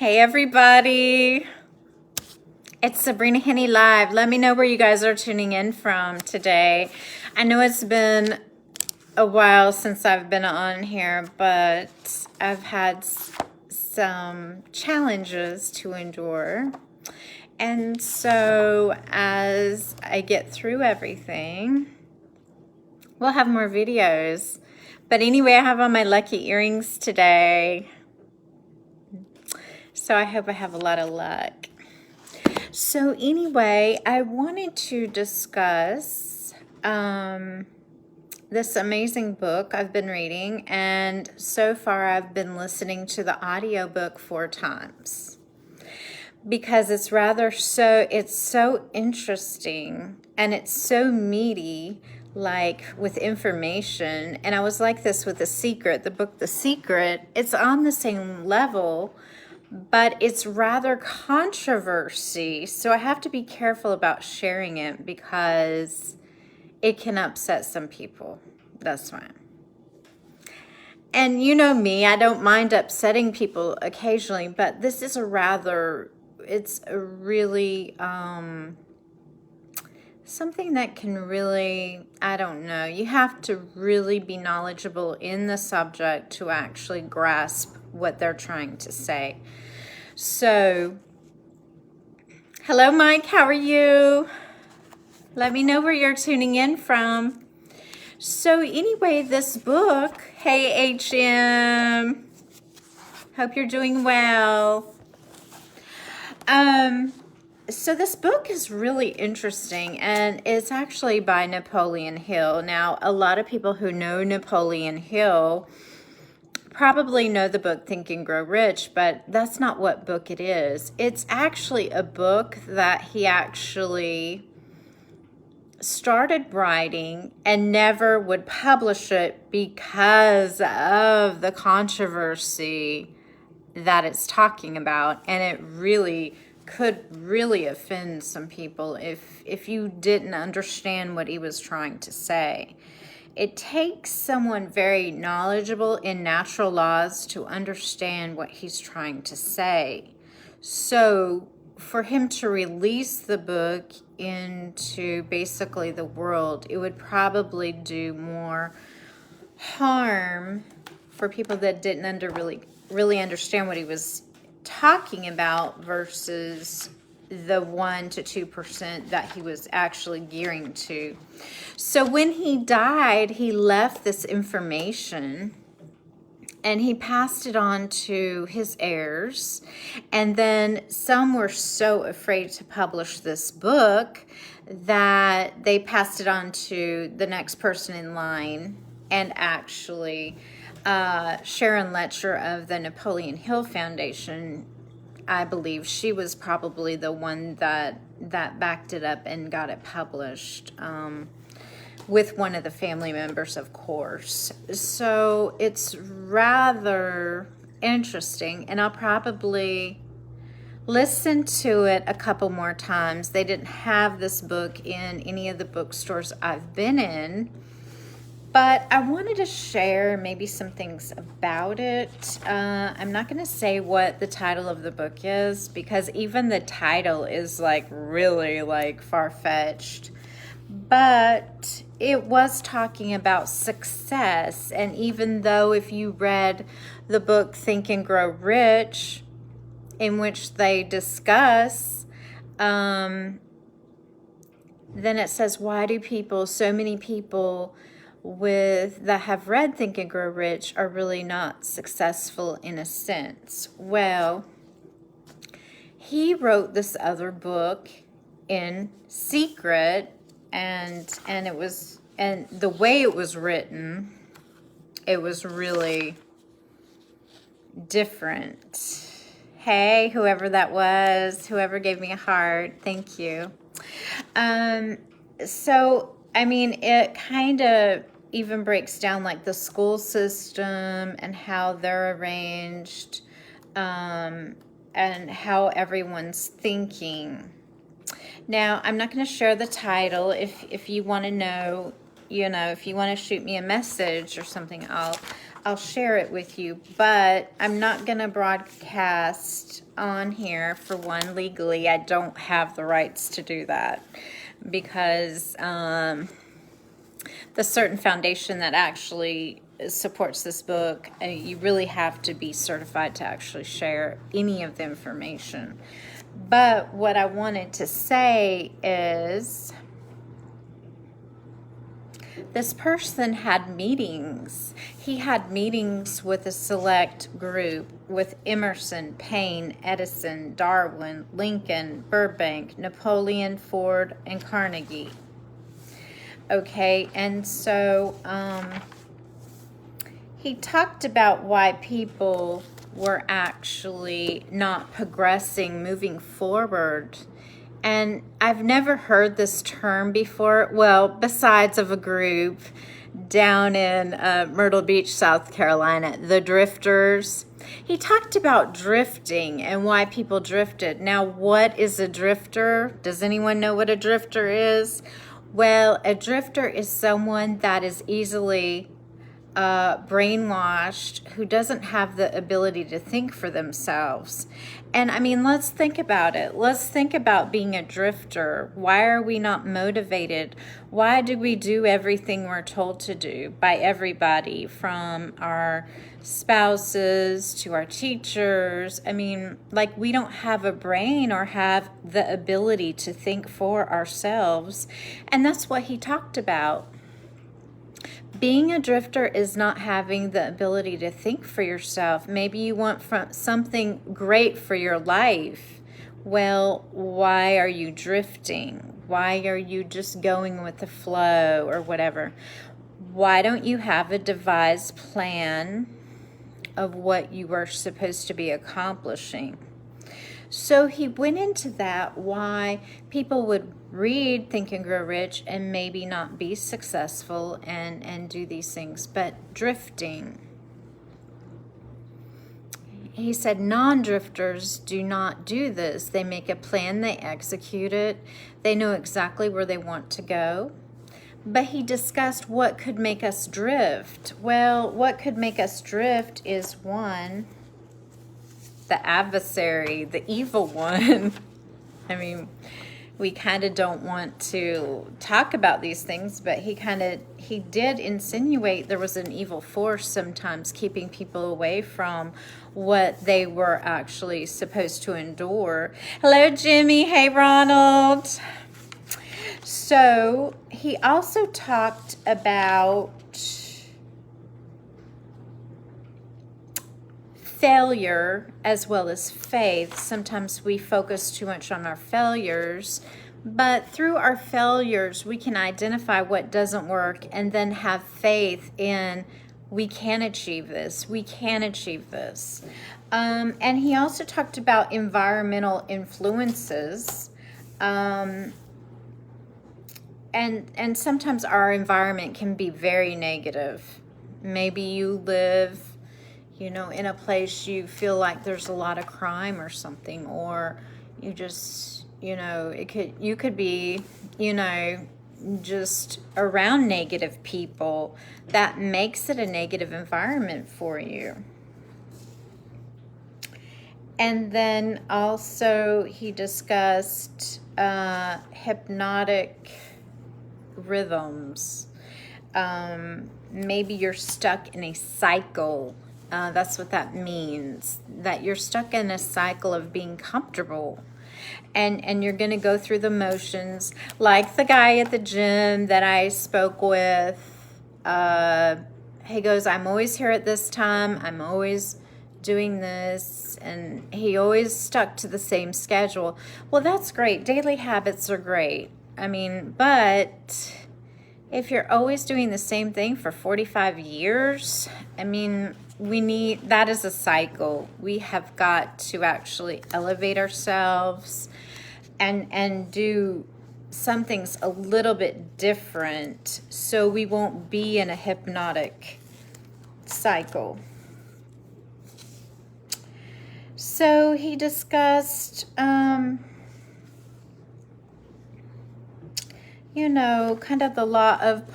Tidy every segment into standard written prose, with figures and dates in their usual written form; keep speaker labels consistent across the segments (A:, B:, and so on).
A: Hey everybody, it's Sabrina Henny Live. Let me know where you guys are tuning in from today. I know it's been a while since I've been on here, but I've had some challenges to endure. And so as I get through everything, we'll have more videos. But anyway, I have on my lucky earrings today. So I hope I have a lot of luck. So anyway, I wanted to discuss this amazing book I've been reading, and so far I've been listening to the audiobook 4 times because it's so interesting and it's so meaty, like with information. And I was like this with The Secret, the book The Secret. It's on the same level, but it's rather controversy, so I have to be careful about sharing it because it can upset some people. That's fine. And you know me, I don't mind upsetting people occasionally, but this is it's a really, something that can really, I don't know, you have to really be knowledgeable in the subject to actually grasp what they're trying to say. So, hello Mike, how are you? Let me know where you're tuning in from. So anyway, this book, hey HM, hope you're doing well. So this book is really interesting, and it's actually by Napolean Hill. Now, a lot of people who know Napoleon Hill probably know the book Think and Grow Rich, but that's not what book it is. It's actually a book that he actually started writing and never would publish it because of the controversy that it's talking about. And it really could really offend some people if you didn't understand what he was trying to say. It takes someone very knowledgeable in natural laws to understand what he's trying to say. So for him to release the book into basically the world, it would probably do more harm for people that didn't really understand what he was talking about versus the 1 to 2% that he was actually gearing to. So when he died, he left this information and he passed it on to his heirs. And then some were so afraid to publish this book that they passed it on to the next person in line. And actually, Sharon Letcher of the Napoleon Hill Foundation, I believe she was probably the one that backed it up and got it published, with one of the family members, of course. So it's rather interesting, and I'll probably listen to it a couple more times. They didn't have this book in any of the bookstores I've been in, but I wanted to share maybe some things about it. I'm not going to say what the title of the book is because even the title is like really like far-fetched. But it was talking about success. And even though if you read the book Think and Grow Rich, in which they discuss, then it says, why do so many people that have read Think and Grow Rich are really not successful in a sense? Well, he wrote this other book in secret, and the way it was written, it was really different. Hey, whoever that was, whoever gave me a heart, thank you. So I mean, it kind of even breaks down like the school system and how they're arranged, and how everyone's thinking. Now, I'm not going to share the title. If you want to know, if you want to shoot me a message or something, I'll share it with you, but I'm not going to broadcast on here. For one, legally, I don't have the rights to do that because the certain foundation that actually supports this book, you really have to be certified to actually share any of the information. But what I wanted to say is, this person had meetings. He had meetings with a select group with Emerson, Paine, Edison, Darwin, Lincoln, Burbank, Napoleon, Ford, and Carnegie. Okay, and so he talked about why people were actually not progressing, moving forward. And I've never heard this term before. Well, besides of a group down in Myrtle Beach, South Carolina, the drifters. He talked about drifting and why people drifted. Now, what is a drifter? Does anyone know what a drifter is? Well, a drifter is someone that is easily brainwashed, who doesn't have the ability to think for themselves. And I mean, let's think about it. Let's think about being a drifter. Why are we not motivated? Why do we do everything we're told to do by everybody, from our spouses to our teachers? I mean, like, we don't have a brain or have the ability to think for ourselves. And that's what he talked about. Being a drifter is not having the ability to think for yourself. Maybe you want something great for your life. Well, why are you drifting? Why are you just going with the flow or whatever? Why don't you have a devised plan of what you are supposed to be accomplishing? So he went into that, why people would read Think and Grow Rich and maybe not be successful and do these things, but drifting. He said non-drifters do not do this. They make a plan, they execute it, they know exactly where they want to go. But he discussed what could make us drift. Well, what could make us drift is, one, the adversary, the evil one. I mean, we kind of don't want to talk about these things, but he did insinuate there was an evil force sometimes keeping people away from what they were actually supposed to endure. Hello, Jimmy. Hey, Ronald. So he also talked about failure as well as faith. Sometimes we focus too much on our failures, but through our failures, we can identify what doesn't work and then have faith in, we can achieve this. We can achieve this. And he also talked about environmental influences. And sometimes our environment can be very negative. Maybe you live, in a place you feel like there's a lot of crime or something, or you just, you could be, just around negative people. That makes it a negative environment for you. And then also he discussed hypnotic rhythms. Maybe you're stuck in a cycle. That's what that means, that you're stuck in a cycle of being comfortable. And you're going to go through the motions, like the guy at the gym that I spoke with. He goes, I'm always here at this time. I'm always doing this. And he always stuck to the same schedule. Well, that's great. Daily habits are great. I mean, but if you're always doing the same thing for 45 years, I mean, that is a cycle. We have got to actually elevate ourselves and do some things a little bit different so we won't be in a hypnotic cycle. So he discussed, kind of the law of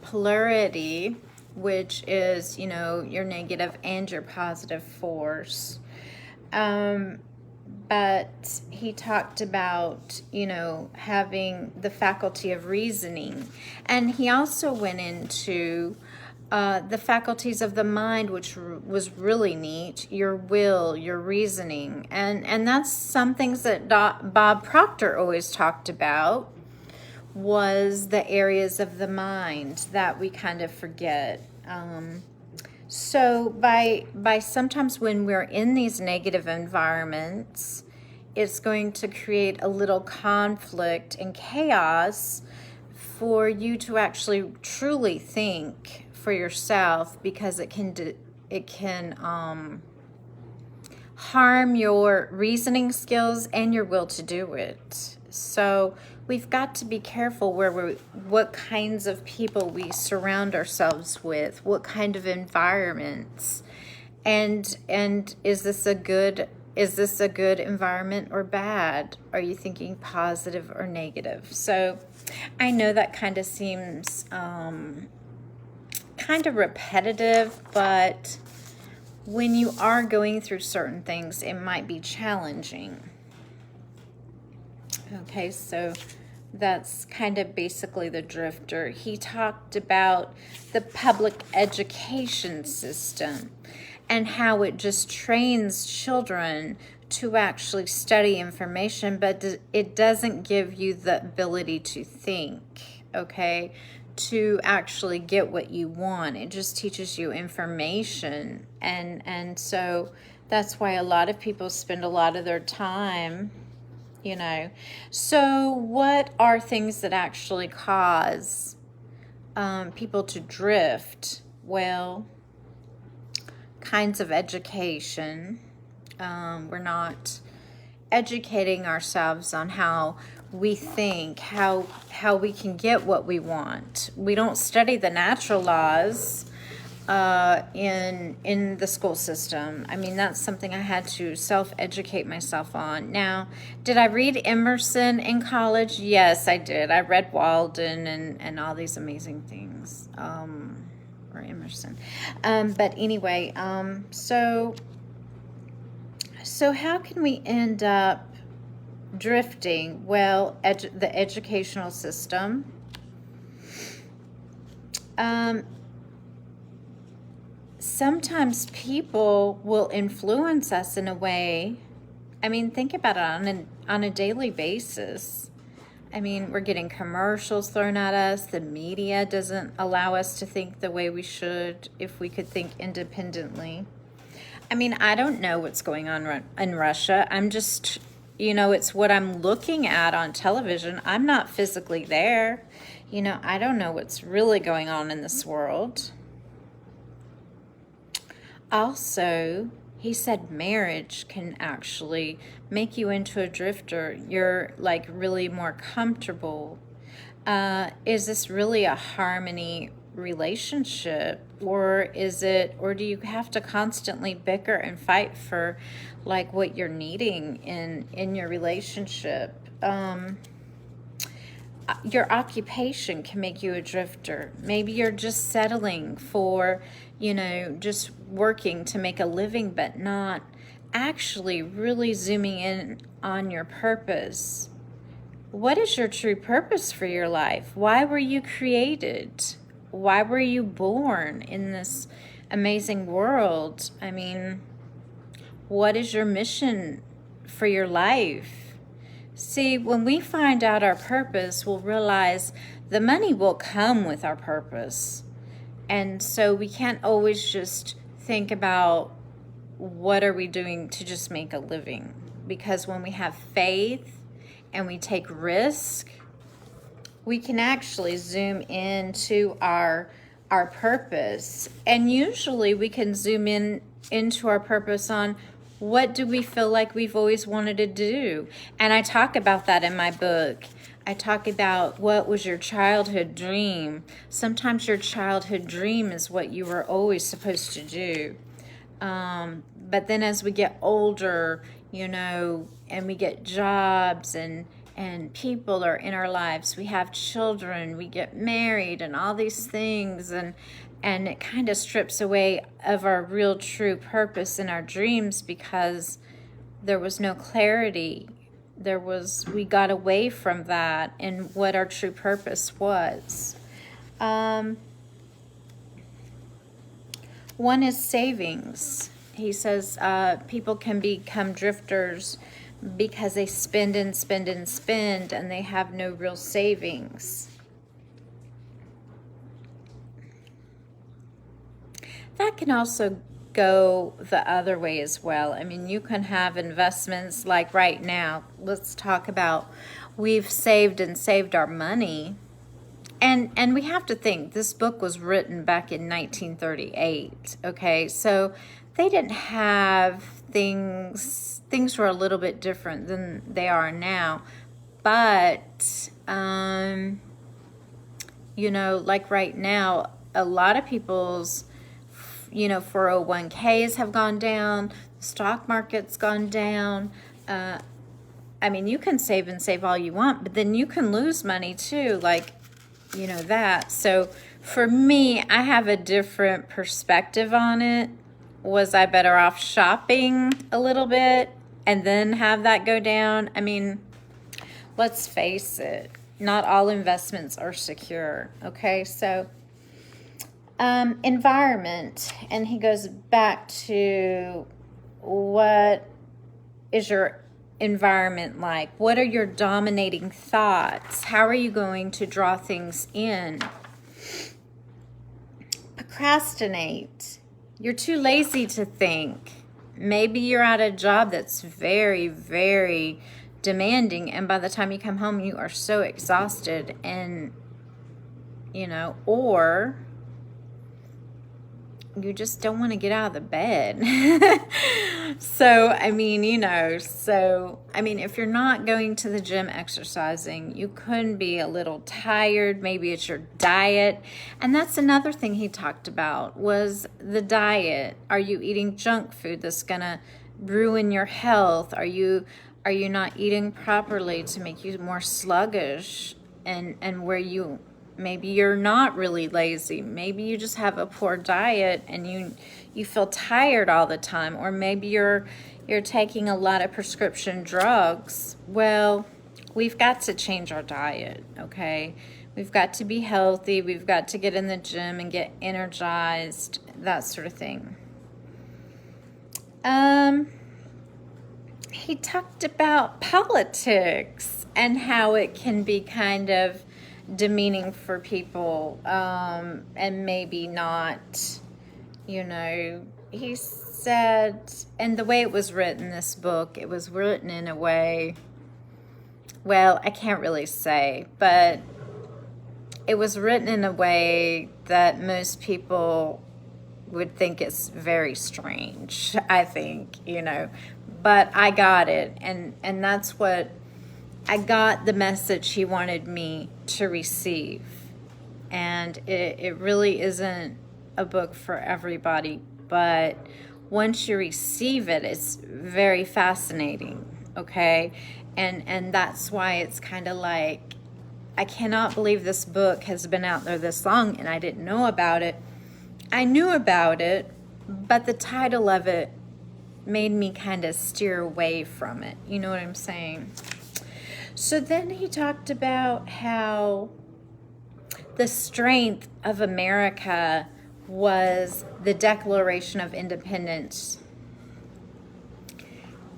A: polarity. which is, you know, your negative and your positive force. But he talked about, you know, having the faculty of reasoning. And he also went into the faculties of the mind, which was really neat, your will, your reasoning. And that's some things that Bob Proctor always talked about, was the areas of the mind that we kind of forget. So by sometimes when we're in these negative environments, it's going to create a little conflict and chaos for you to actually truly think for yourself, because it can harm your reasoning skills and your will to do it. So we've got to be careful what kinds of people we surround ourselves with, what kind of environments, and is this a good environment or bad? Are you thinking positive or negative? So I know that kind of seems kind of repetitive, but when you are going through certain things, it might be challenging. Okay, so that's kind of basically the drifter. He talked about the public education system and how it just trains children to actually study information, but it doesn't give you the ability to think, okay, to actually get what you want. It just teaches you information. And so that's why a lot of people spend a lot of their time, you know. So what are things that actually cause people to drift? Well, kinds of education. We're not educating ourselves on how we think, how we can get what we want. We don't study the natural laws in the school system. I mean, that's something I had to self-educate myself on. Now, did I read Emerson in college? Yes, I did. I read Walden and all these amazing things. Or Emerson. But anyway, so how can we end up drifting? Well, the educational system. Sometimes people will influence us in a way. I mean, think about it on a daily basis. I mean, we're getting commercials thrown at us. The media doesn't allow us to think the way we should if we could think independently. I mean, I don't know what's going on in Russia. I'm just, you know, it's what I'm looking at on television. I'm not physically there. You know, I don't know what's really going on in this world. Also, he said marriage can actually make you into a drifter. You're like really more comfortable. Is this really a harmony relationship, or do you have to constantly bicker and fight for like what you're needing in your relationship? Your occupation can make you a drifter. Maybe you're just settling for, you know, just working to make a living, but not actually really zooming in on your purpose. What is your true purpose for your life? Why were you created? Why were you born in this amazing world? I mean, what is your mission for your life? See, when we find out our purpose, we'll realize the money will come with our purpose. And so we can't always just think about what are we doing to just make a living. Because when we have faith and we take risk, we can actually zoom into our purpose. And usually we can zoom into our purpose on what do we feel like we've always wanted to do. And I talk about that in my book. I talk about what was your childhood dream. Sometimes your childhood dream is what you were always supposed to do. But then as we get older, you know, and we get jobs and people are in our lives, we have children, we get married and all these things, And it kind of strips away of our real true purpose in our dreams, because there was no clarity. We got away from that and what our true purpose was. One is savings. He says people can become drifters because they spend and spend and spend, and they have no real savings. That can also go the other way as well. I mean, you can have investments like right now. Let's talk about, we've saved and saved our money. And we have to think, this book was written back in 1938, okay? So they didn't have things were a little bit different than they are now. But, you know, like right now, a lot of people's, 401ks have gone down, the stock market's gone down. I mean, you can save and save all you want, but then you can lose money too, like, that. So for me, I have a different perspective on it. Was I better off shopping a little bit and then have that go down? I mean, let's face it, not all investments are secure, okay? So environment, and he goes back to, what is your environment like? What are your dominating thoughts? How are you going to draw things in? Procrastinate. You're too lazy to think. Maybe you're at a job that's very, very demanding, and by the time you come home, you are so exhausted, and, or you just don't want to get out of the bed. So, I mean, if you're not going to the gym exercising, you could be a little tired. Maybe it's your diet. And that's another thing he talked about, was the diet. Are you eating junk food that's going to ruin your health? Are you not eating properly to make you more sluggish, and where maybe you're not really lazy. Maybe you just have a poor diet and you feel tired all the time. Or maybe you're taking a lot of prescription drugs. Well, we've got to change our diet, okay? We've got to be healthy. We've got to get in the gym and get energized, that sort of thing. He talked about politics and how it can be kind of demeaning for people, and maybe not, he said, and the way it was written, this book, it was written in a way, well, I can't really say, but it was written in a way that most people would think it's very strange, I think, but I got it, and that's what I got, the message he wanted me to receive. And it really isn't a book for everybody, but once you receive it, it's very fascinating, okay? And that's why it's kind of like, I cannot believe this book has been out there this long and I didn't know about it. I knew about it, but the title of it made me kind of steer away from it. You know what I'm saying? So then he talked about how the strength of America was the Declaration of Independence,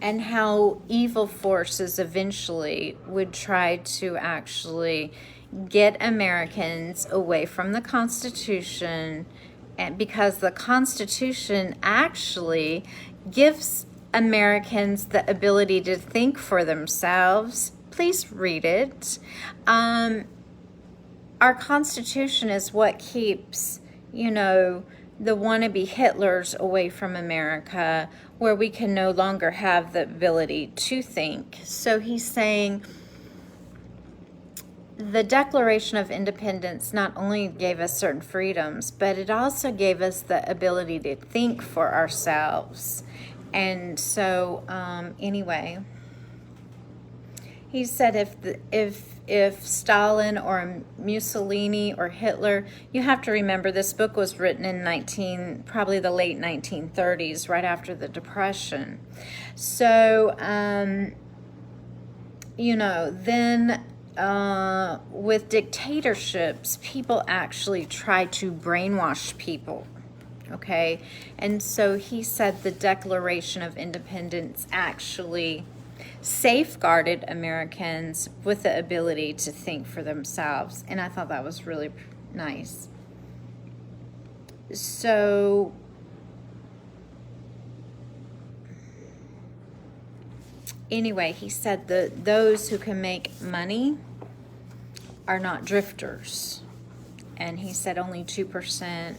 A: and how evil forces eventually would try to actually get Americans away from the Constitution, and because the Constitution actually gives Americans the ability to think for themselves. Please read it. Our Constitution is what keeps, the wannabe Hitlers away from America, where we can no longer have the ability to think. So he's saying the Declaration of Independence not only gave us certain freedoms, but it also gave us the ability to think for ourselves. And so, anyway, He said if Stalin or Mussolini or Hitler, you have to remember this book was written in probably the late 1930s, right after the Depression. So, you know, then with dictatorships, people actually try to brainwash people. Okay, and so he said the Declaration of Independence actually safeguarded Americans with the ability to think for themselves, and I thought that was really nice. So anyway, he said that those who can make money are not drifters, and he said only 2%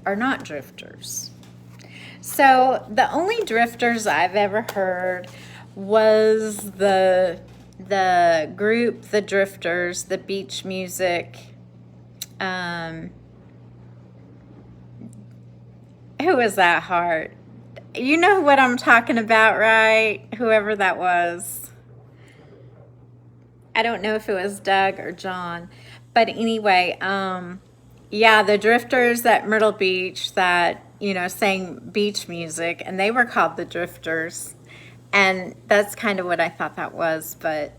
A: are not drifters. So the only drifters I've ever heard was the group, the Drifters, the beach music. Who was that, Heart? You know what I'm talking about, right? Whoever that was. I don't know if it was Doug or John. But anyway, yeah, the Drifters at Myrtle Beach that, you know, sang beach music, and they were called the Drifters. And that's kind of what I thought that was, but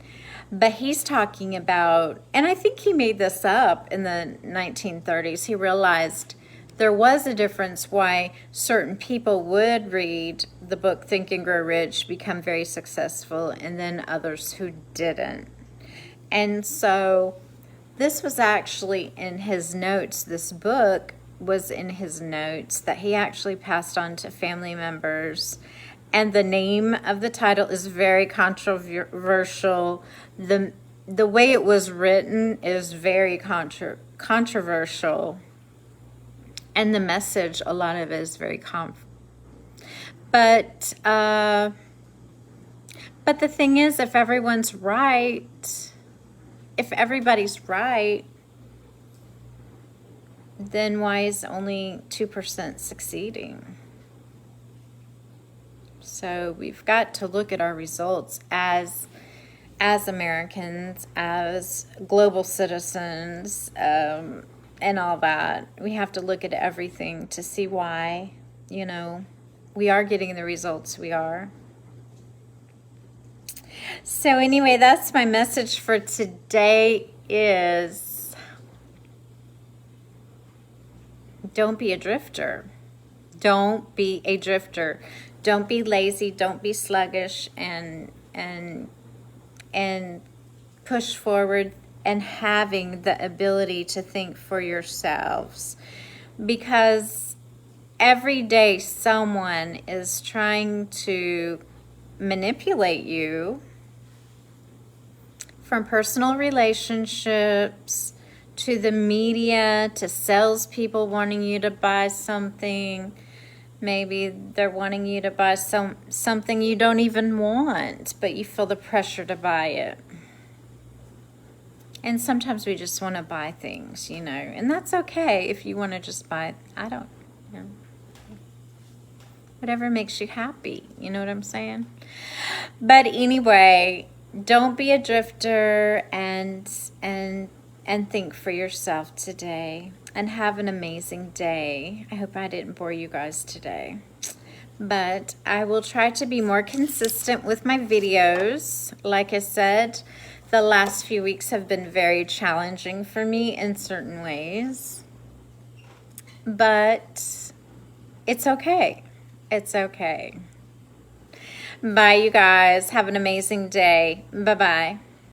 A: he's talking about, and I think he made this up in the 1930s. He realized there was a difference why certain people would read the book Think and Grow Rich, become very successful, and then others who didn't. And so this was actually in his notes. This book was in his notes that he actually passed on to family members. And the name of the title is very controversial. The way it was written is very controversial. And the message, a lot of it is very But the thing is, if everyone's right, if everybody's right, then why is only 2% succeeding? So we've got to look at our results as Americans, as global citizens, and all that. We have to look at everything to see why, you know, we are getting the results we are. So anyway, that's my message for today is don't be a drifter. Don't be a drifter. Don't be lazy, don't be sluggish, and push forward and having the ability to think for yourselves. Because every day someone is trying to manipulate you, from personal relationships to the media to salespeople wanting you to buy something. Maybe they're wanting you to buy something you don't even want, but you feel the pressure to buy it. And sometimes we just want to buy things, you know, and that's okay if you want to just buy, I don't, you know, whatever makes you happy, you know what I'm saying? But anyway, don't be a drifter, and think for yourself today, and have an amazing day. I hope I didn't bore you guys today, but I will try to be more consistent with my videos. Like I said, the last few weeks have been very challenging for me in certain ways, but it's okay. It's okay. Bye, you guys. Have an amazing day. Bye-bye.